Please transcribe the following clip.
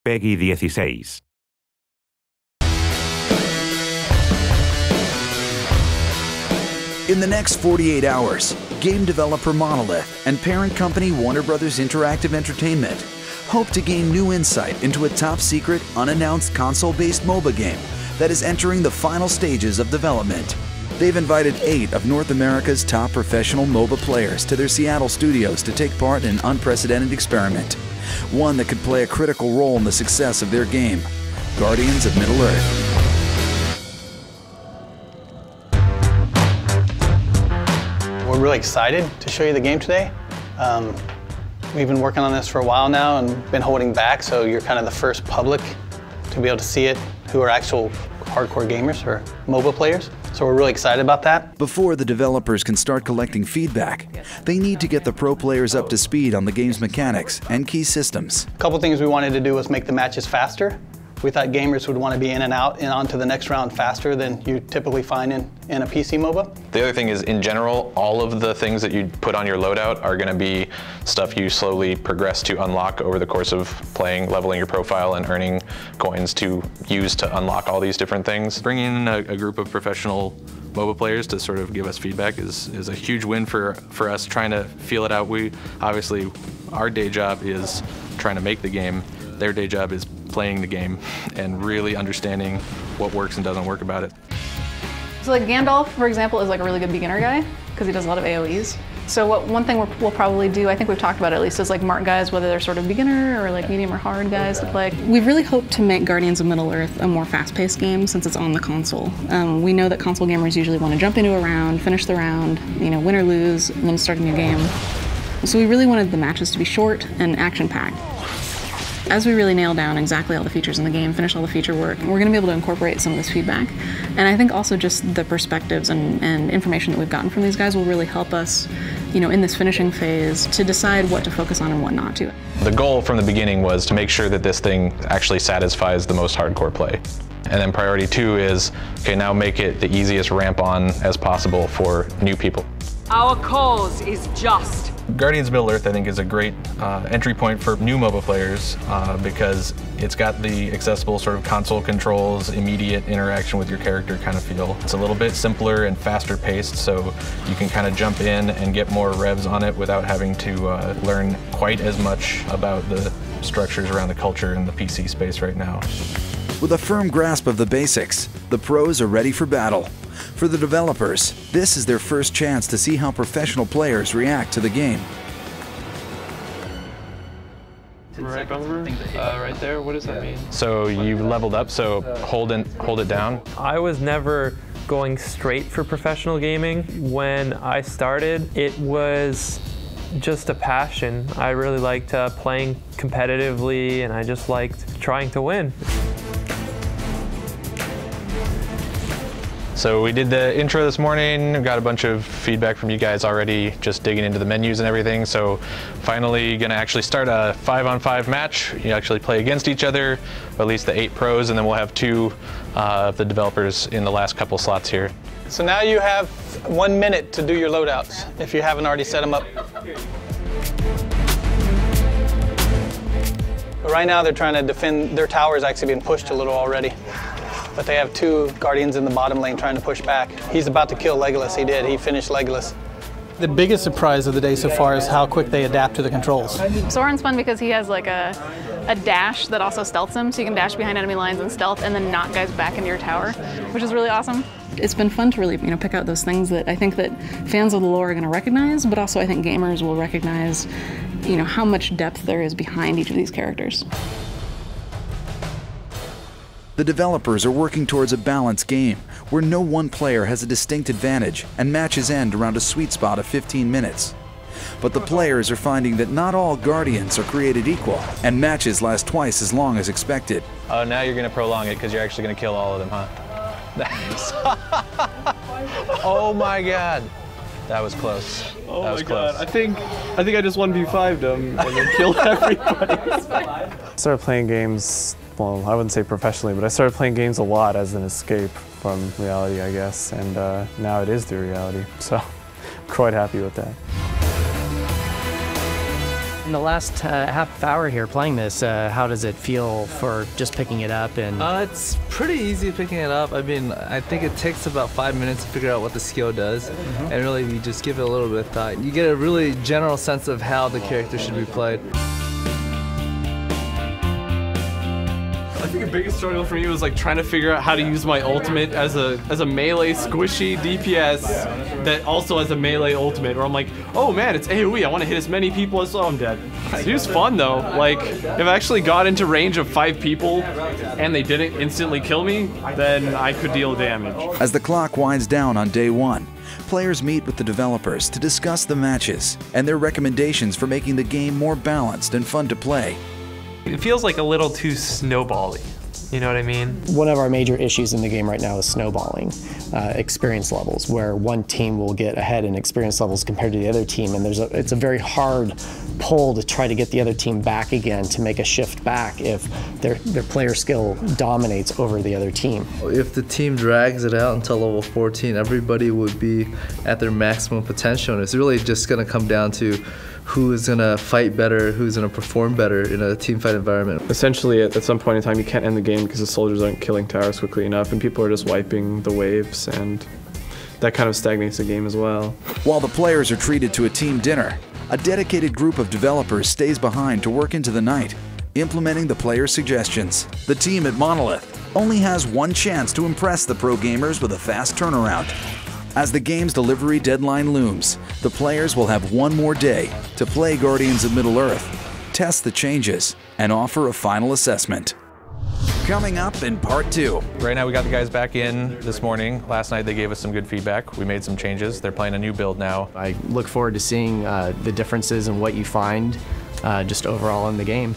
PEGI 16. In the next 48 hours, game developer Monolith and parent company Warner Bros. Interactive Entertainment hope to gain new insight into a top-secret, unannounced console-based MOBA game that is entering the final stages of development. They've invited 8 of North America's top professional MOBA players to their Seattle studios to take part in an unprecedented experiment, one that could play a critical role in the success of their game, Guardians of Middle-earth. We're really excited to show you the game today. We've been working on this for a while now and been holding back, so you're kind of the first public to be able to see it who are actual hardcore gamers or MOBA players. So we're really excited about that. Before the developers can start collecting feedback, they need to get the pro players up to speed on the game's mechanics and key systems. A couple things we wanted to do was make the matches faster. We thought gamers would want to be in and out and on to the next round faster than you typically find in a PC MOBA. The other thing is, in general, all of the things that you put on your loadout are going to be stuff you slowly progress to unlock over the course of playing, leveling your profile, and earning coins to use to unlock all these different things. Bringing in a group of professional MOBA players to sort of give us feedback is a huge win for us trying to feel it out. We obviously, our day job is trying to make the game. Their day job is playing the game and really understanding what works and doesn't work about it. So like Gandalf, for example, is like a really good beginner guy because he does a lot of AoEs. So one thing we'll probably do, I think we've talked about it at least, is like mark guys, whether they're sort of beginner or like medium or hard guys to play. We've really hoped to make Guardians of Middle-earth a more fast-paced game since it's on the console. We know that console gamers usually want to jump into a round, finish the round, win or lose, and then start a new game. So we really wanted the matches to be short and action-packed. As we really nail down exactly all the features in the game, finish all the feature work, we're going to be able to incorporate some of this feedback. And I think also just the perspectives and information that we've gotten from these guys will really help us, in this finishing phase to decide what to focus on and what not to. The goal from the beginning was to make sure that this thing actually satisfies the most hardcore play. And then priority 2 is, okay, now make it the easiest ramp on as possible for new people. Our cause is just. Guardians of Middle-earth, I think, is a great entry point for new MOBA players because it's got the accessible sort of console controls, immediate interaction with your character kind of feel. It's a little bit simpler and faster paced, so you can kind of jump in and get more revs on it without having to learn quite as much about the structures around the culture in the PC space right now. With a firm grasp of the basics, the pros are ready for battle. For the developers, this is their first chance to see how professional players react to the game. Right bumper, right there, what does that mean? So you leveled up, so hold it down. I was never going straight for professional gaming. When I started, it was just a passion. I really liked playing competitively, and I just liked trying to win. So we did the intro this morning, got a bunch of feedback from you guys already, just digging into the menus and everything. So finally gonna actually start a 5-on-5 match. You actually play against each other, or at least the 8 pros, and then we'll have 2 of the developers in the last couple slots here. So now you have 1 minute to do your loadouts, if you haven't already set them up. But right now they're trying to defend, their tower is actually being pushed a little already. But they have 2 Guardians in the bottom lane trying to push back. He's about to kill Legolas, he did, he finished Legolas. The biggest surprise of the day so far is how quick they adapt to the controls. Soren's fun because he has like a dash that also stealths him, so you can dash behind enemy lines and stealth and then knock guys back into your tower, which is really awesome. It's been fun to really pick out those things that I think that fans of the lore are going to recognize, but also I think gamers will recognize how much depth there is behind each of these characters. The developers are working towards a balanced game where no one player has a distinct advantage and matches end around a sweet spot of 15 minutes. But the players are finding that not all Guardians are created equal, and matches last twice as long as expected. Oh, now you're going to prolong it because you're actually going to kill all of them, huh? Oh my god. That was close. Oh that was my close. god. I think I just 1v5'd them and then killed everybody. I started playing games, well, I wouldn't say professionally, but I started playing games a lot as an escape from reality, I guess, and now it is the reality, so I'm quite happy with that. In the last half hour here playing this, how does it feel for just picking it up? And it's pretty easy picking it up. I mean, I think it takes about 5 minutes to figure out what the skill does, and really you just give it a little bit of thought. You get a really general sense of how the character should be played. I think the biggest struggle for me was like trying to figure out how to use my ultimate as a melee squishy DPS that also has a melee ultimate, where I'm like, oh man, it's AoE, I want to hit as many people as, oh, I'm dead. It was fun though. Like, if I actually got into range of 5 people and they didn't instantly kill me, then I could deal damage. As the clock winds down on day 1, players meet with the developers to discuss the matches and their recommendations for making the game more balanced and fun to play. It feels like a little too snowbally. You know what I mean? one of our major issues in the game right now is snowballing, experience levels, where one team will get ahead in experience levels compared to the other team, and it's a very hard pull to try to get the other team back again, to make a shift back if their player skill dominates over the other team. If the team drags it out until level 14, everybody would be at their maximum potential, and it's really just going to come down to who is going to fight better, who's going to perform better in a team fight environment. Essentially, at some point in time, you can't end the game because the soldiers aren't killing towers quickly enough, and people are just wiping the waves, and that kind of stagnates the game as well. While the players are treated to a team dinner, a dedicated group of developers stays behind to work into the night, implementing the players' suggestions. The team at Monolith only has one chance to impress the pro gamers with a fast turnaround. As the game's delivery deadline looms, the players will have one more day to play Guardians of Middle-earth, test the changes, and offer a final assessment. Coming up in Part 2. Right now we got the guys back in this morning. Last night they gave us some good feedback. We made some changes. They're playing a new build now. I look forward to seeing the differences in what you find just overall in the game.